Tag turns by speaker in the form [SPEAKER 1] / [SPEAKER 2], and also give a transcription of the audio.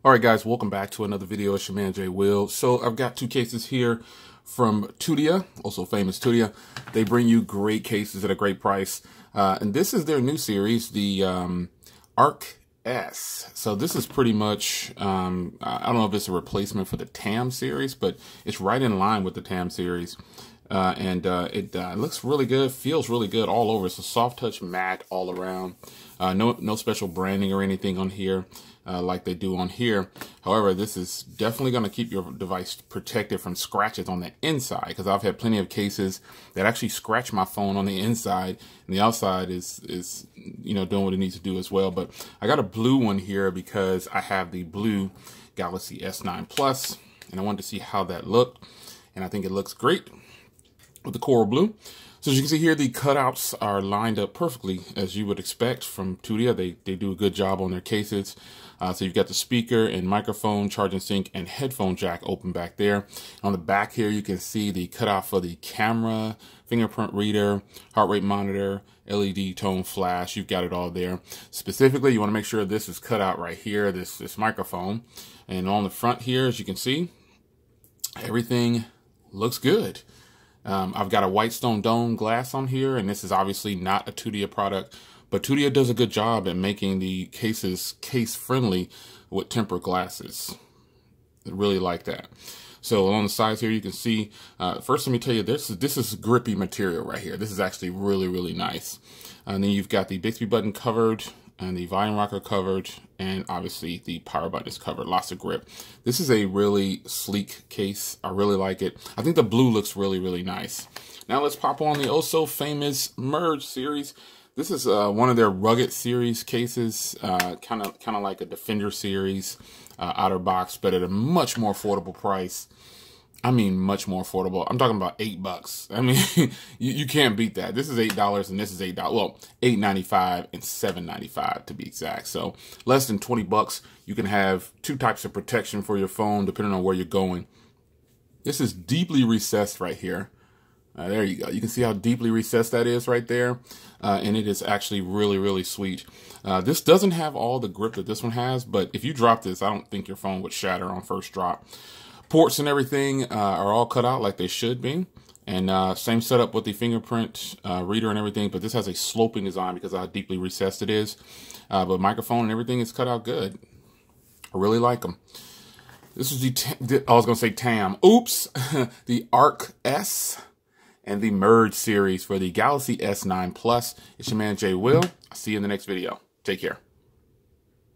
[SPEAKER 1] All right, guys, welcome back to another video. It's your man, Jay Will. So I've got two cases here from Tudia, also famous Tudia. They bring you great cases at a great price. And this is their new series, the Arc S. So this is pretty much, I don't know if it's a replacement for the TAM series, but it's right in line with the TAM series. It looks really good, feels really good all over. It's a soft touch matte all around. No special branding or anything on here like they do on here. However, this is definitely going to keep your device protected from scratches on the inside, because I've had plenty of cases that actually scratch my phone on the inside, and the outside is doing what it needs to do as well. But I got a blue one here because I have the blue Galaxy S9 Plus, and I wanted to see how that looked, and I think it looks great with the coral blue. So as you can see here, the cutouts are lined up perfectly as you would expect from Tudia. They do a good job on their cases. So you've got the speaker and microphone, charging sync, and headphone jack open back there. On the back here, you can see the cutout for the camera, fingerprint reader, heart rate monitor, LED tone flash. You've got it all there. Specifically, you want to make sure this is cut out right here, this microphone. And on the front here, as you can see, everything looks good. I've got a white stone dome glass on here, and this is obviously not a Tudia product, but Tudia does a good job at making the cases case-friendly with tempered glasses. I really like that. So on the sides here, you can see, first let me tell you, this is grippy material right here. This is actually really, really nice. And then you've got the Bixby button covered, and the volume rocker covered, and obviously the power button is covered. Lots of grip. This is a really sleek case. I really like it. I think the blue looks really, really nice. Now let's pop on the also famous Merge series. This is one of their rugged series cases, kind of like a Defender series outer box, but at a much more affordable price. I mean, much more affordable. I'm talking about $8. I mean, you can't beat that. This is $8 and this is $8. Well, $8.95 and $7.95 to be exact. So less than 20 bucks. You can have two types of protection for your phone depending on where you're going. This is deeply recessed right here. There you go. You can see how deeply recessed that is right there. And it is actually really, really sweet. This doesn't have all the grip that this one has, but if you drop this, I don't think your phone would shatter on first drop. Ports and everything are all cut out like they should be. And same setup with the fingerprint reader and everything, but this has a sloping design because of how deeply recessed it is. But microphone and everything is cut out good. I really like them. This is I was going to say TAM. Oops. The Arc S and the Merge series for the Galaxy S9 Plus. It's your man, Jay Will. I'll see you in the next video. Take care.